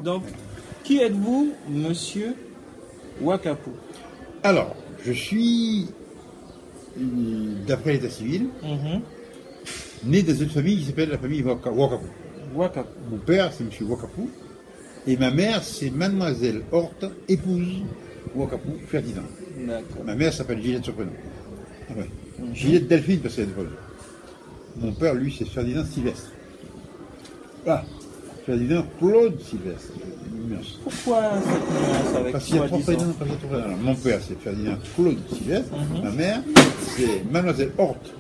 Donc, qui êtes-vous, monsieur Wakapou? Alors, je suis, d'après l'état civil, né dans une famille qui s'appelle la famille Wakapou. Wakapou. Mon père, c'est M. Wakapou, et ma mère, c'est Mademoiselle Horte, épouse Wakapou Ferdinand. D'accord. Ma mère s'appelle Gillette Surprenant. Ah ouais. Gillette Delphine, parce qu'elle est de Mon père, lui, c'est Ferdinand Sylvestre. Ah, Ferdinand Claude Sylvestre. Immense. Pourquoi cette nuance avec Parce qu'il y a trois soi-disant? prénoms. Alors, mon père, c'est Ferdinand Claude Sylvestre. Ma mère, c'est Mademoiselle Horte,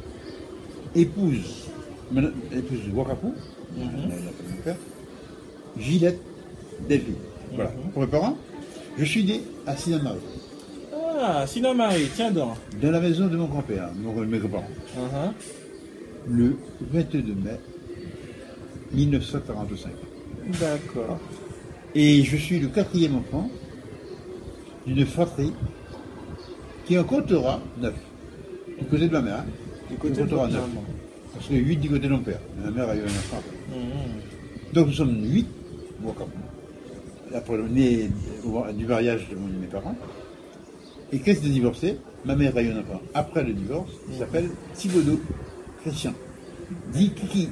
épouse de Wakapou. Mon père. Gillette Delphine. Voilà. Pour mes parents, je suis né à Sinamari. Ah, Sinamari, tiens donc. Dans la maison de mon grand-père, mes grands-parents. Le 22 mai 1945. D'accord. Et je suis le quatrième enfant d'une fratrie qui en comptera 9. Du côté de ma mère. Du côté de comptera votre 9. maman. Parce que 8 du côté de mon père. Ma mère a eu un enfant. Donc nous sommes 8. Après on est né du mariage de mes parents. Et qu'est-ce de divorcé? Ma mère a eu un enfant après le divorce. Il s'appelle Thibaudot Christian. Dit Kiki.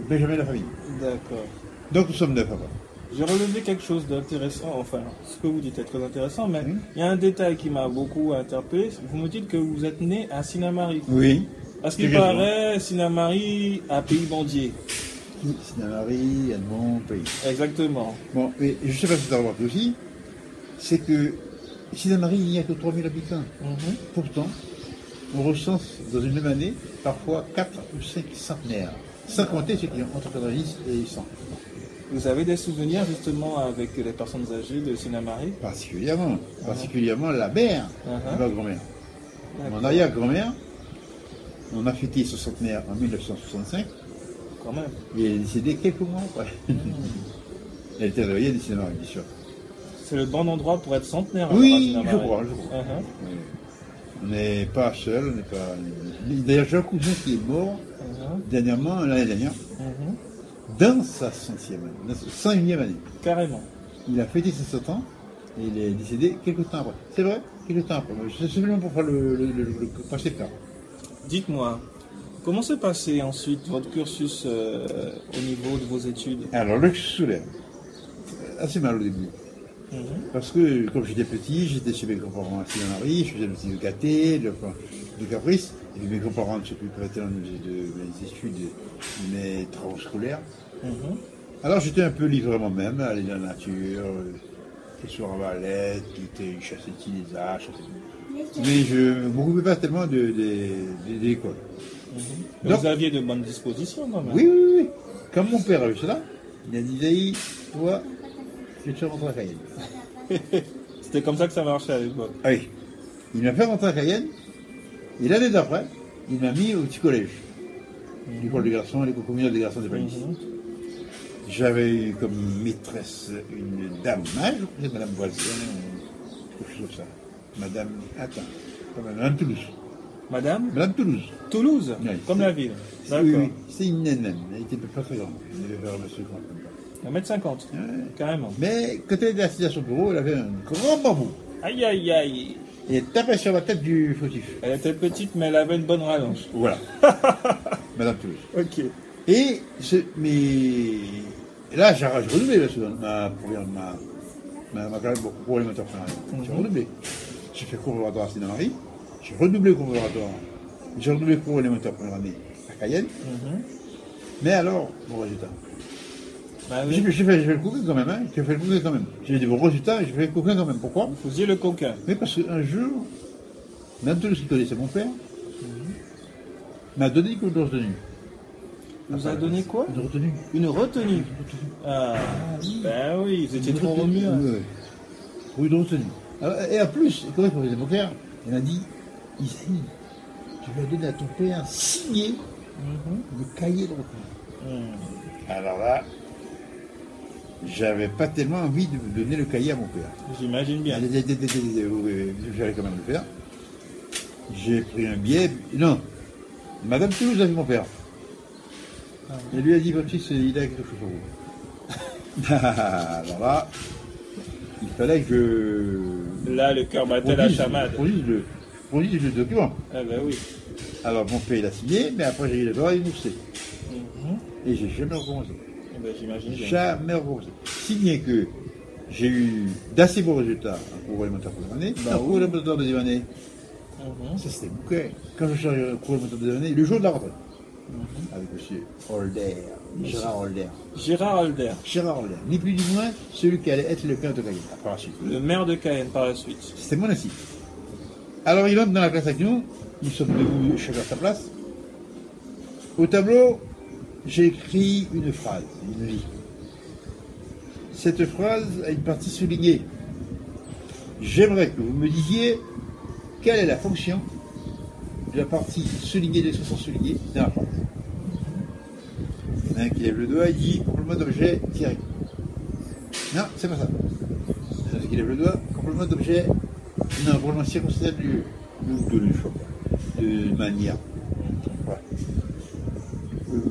Benjamin de la famille. D'accord. Donc nous sommes 9 après. J'ai relevé quelque chose d'intéressant, enfin, ce que vous dites est très intéressant, mais il y a un détail qui m'a beaucoup interpellé. Vous me dites que vous êtes né à Sinamari. Oui. Parce qu'il paraît, Sinamari à Pays-Bandier. Sinamari, un bon pays. Exactement. Bon, mais je ne sais pas si tu as remarqué aussi, c'est que Sinamari, il n'y a que 3000 habitants. Pourtant, on recense dans une même année parfois 4 ou 5 centenaires. Sans compter ceux qui ont entre 90 et 100. Vous avez des souvenirs justement avec les personnes âgées de Sinamari? Particulièrement. Particulièrement la mère de ma grand-mère. Mon arrière-grand-mère, on a fêté ce centenaire en 1965. Quand même. Et elle est décédée quelques mois après. Elle était réveillée de Sinamari, bien sûr. C'est le bon endroit pour être centenaire. Oui, je crois. Oui. On n'est pas seul, on n'est pas. D'ailleurs, j'ai un cousin qui est mort dernièrement, l'année dernière, dans sa 100e année, dans sa 101e année. Carrément. Il a fêté ses 100 ans et il est décédé quelques temps après. C'est vrai, quelques temps après. C'est simplement pour faire le passer le cas. Dites-moi, comment s'est passé ensuite votre cursus au niveau de vos études? Alors, le cursus scolaire, assez mal au début. Parce que, comme j'étais petit, j'étais chez mes grands-parents à Sinamari, je faisais le petit gâté, de caprice, et puis mes grands-parents ne s'occupaient pas de mes études, de mes travaux scolaires. Alors j'étais un peu livré à moi-même, aller dans la nature, le soir en Valette, quitter, chasser les arches, mais je ne m'occupais pas tellement de l'école. Donc, vous aviez de bonnes dispositions quand même. Oui. Quand mon père a vu cela, il a dit, Zaï, toi, je te rentre à Cayenne. C'était comme ça que ça marchait à l'époque. Oui. Il m'a fait rentrer à Cayenne, et l'année d'après, il m'a mis au petit collège. L'école des garçons, l'école communale des garçons des Palais. J'avais eu comme maîtresse une dame, je crois que c'est Madame Boisienne, ou quelque chose comme ça. Madame, attends, Madame Toulouse. Madame Toulouse. Toulouse, oui, comme la ville. D'accord. Oui, c'est une naine même, elle était pas très grande. Elle devait faire 1m50, carrément. Mais quand elle était assise à son bureau, elle avait un grand bambou. Aïe, aïe, aïe. Et elle tapait sur la tête du fautif. Elle était petite, mais elle avait une bonne rallonge. Voilà. Madame Toulouse. Ok. Et là, j'ai redoublé ma carrière pour élémentaire primaire. J'ai redoublé. J'ai fait cours préparatoire à Sinamari. J'ai redoublé cours préparatoire. J'ai redoublé cours élémentaire première année à Cayenne. Mais alors, bon résultat. Bah oui. J'ai fait le coquin quand même, hein. J'ai fait le coquin quand même. J'ai des bons résultats et j'ai fait le coquin quand même. Pourquoi? Vous faisiez le coquin. Mais parce qu'un jour, Mme Toulouse qui connaissait mon père, m'a donné une retenue. Vous a donné quoi? Une retenue. Une retenue. Ah, ben oui, vous étiez trop remué. Oui, une retenue. Et en plus, comment il faisait mon père? Elle m'a dit, Isaïe, je vais donner à ton père signer le cahier de retenue. Alors là, j'avais pas tellement envie de donner le cahier à mon père. J'imagine bien. J'allais quand même le faire. J'ai pris un billet. Non, Madame Toulouse a vu mon père. Elle lui a dit, votre fils, il a quelque chose pour vous. Alors là, il fallait que Là, le cœur battait la chamade. produise le document. Ah ben oui. Alors mon père il a signé, mais après j'ai eu le droit à énoncé. Mhm. Et j'ai jamais recommencé. Eh ben, j'imagine bien. Jamais recommencé. Si bien que j'ai eu d'assez bons résultats en cours élémentaire première année, Bah en cours oui. élémentaire deuxième année. Mhm. Ça c'était bouquet. Quand je suis arrivé au cours élémentaire deuxième année, le jour de la rentrée, avec monsieur Holder, Gérard Holder. Gérard Holder, Gérard Holder, ni plus ni moins celui qui allait être le père de Cayenne, après la suite. le maire de Cayenne par la suite. C'était mon assis. Alors il entre dans la classe avec nous sommes debout chacun à sa place. Au tableau, j'ai écrit une phrase, une vie. Cette phrase a une partie soulignée. J'aimerais que vous me disiez quelle est la fonction de la partie soulignée, de l'expression soulignée dans la phrase. Il y en a un qui lève le doigt et dit complément d'objet tiré. Non, c'est pas ça. Il y en a un qui lève le doigt, complément d'objet, non, complément circonstanciel de manière. Voilà.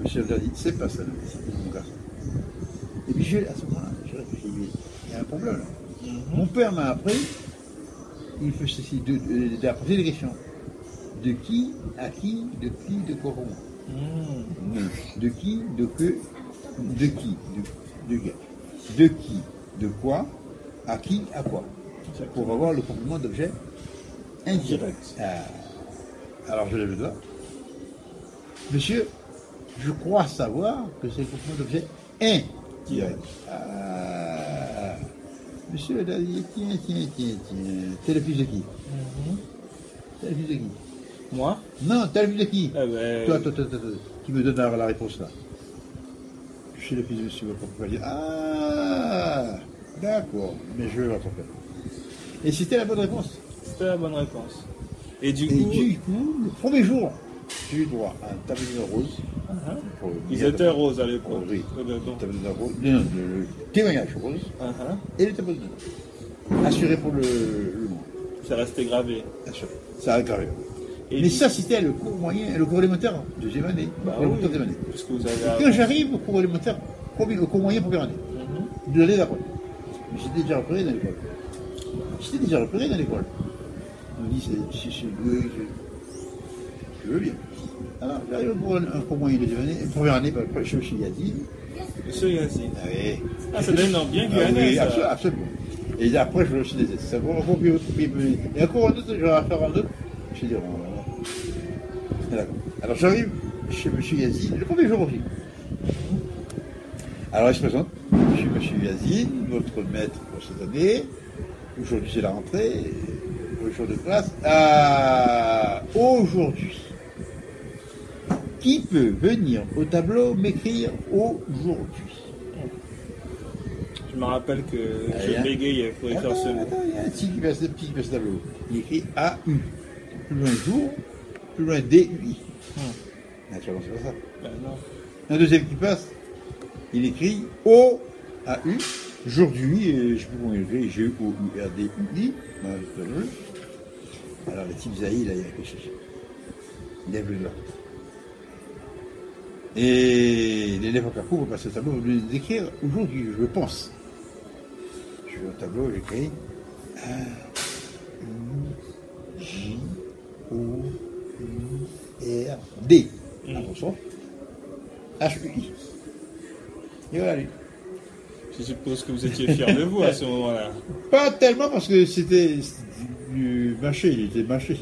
Monsieur le dit, c'est pas ça, c'est mon garçon. Et puis à ce moment-là, j'ai réfléchi, il y a un problème là. Mon père m'a appris, il faut ceci, de poser des questions. De qui, à qui, de quoi, comment. De qui, de que, de qui, de qui, de quoi, à qui, à quoi. Pour avoir le complément d'objet indirect. Alors je lève le doigt. Monsieur, je crois savoir que c'est le complément d'objet indirect. Monsieur a dit, tiens. T'es le fils de qui? T'es le fils de qui? Moi? Non, t'es le fils de qui? Eh ben... Toi, qui me donne la réponse là. Je suis le fils de monsieur, votre papa. Ah, d'accord, mais je vais votre père. Et c'était la bonne réponse. C'était la bonne réponse. Et du Et coup... du coup, le premier jour, j'ai eu droit à un tableau rose. Ils étaient roses à l'époque. Oui, Eh ben, le bon. tableau rose, le témoignage rose et le tableau de assuré pour le monde. C'est resté gravé. Assuré. Ça a gravé. Et Mais ça, c'était le cours moyen, le cours élémentaire, deuxième année. Bah cours élémentaire, oui, deuxième année. puisque vous avez... Et quand j'arrive au cours élémentaire, au cours moyen, première année, de l'année d'après, j'étais déjà repéré dans l'école. On me dit, je veux bien. Alors, j'arrive pour un cours moyen, deuxième année, première année, je suis Yazid. Monsieur Yazid. Ah oui. Ah, c'est des noms bien guyanais, Oui, ça. absolument. Et après, je me suis des c'est bon, encore plus. Et encore un autre, je vais en faire un autre. Je dis, d'accord. Alors, j'arrive chez M. Yazid, le premier jour aussi. Alors, il se présente. Je suis M. Yazid, votre maître pour cette année. Aujourd'hui, c'est la rentrée. Pour le jour de classe. Aujourd'hui. Qui peut venir au tableau m'écrire aujourd'hui? Je me rappelle que je bégayais pour écrire ce mot. Attends, il y a un petit qui passe au tableau. Il écrit AU. Plus loin jour, plus loin DUI. Naturellement, c'est pas ça. Ben non. Un deuxième qui passe, il écrit OAU. Aujourd'hui, je ne sais plus comment il écrit, GOURDUI. Alors, le type Zahir, là, il a quelque chose. Il lève le doigt. Et l'élève en carrefour va passer au tableau, va lui écrire aujourd'hui, je pense. Je vais au tableau, j'écris J-O-U-R-D. Attention. H-U-I. Et voilà lui. Je suppose que vous étiez fier de vous à ce moment-là. Pas tellement parce que c'était du mâché, il était mâché.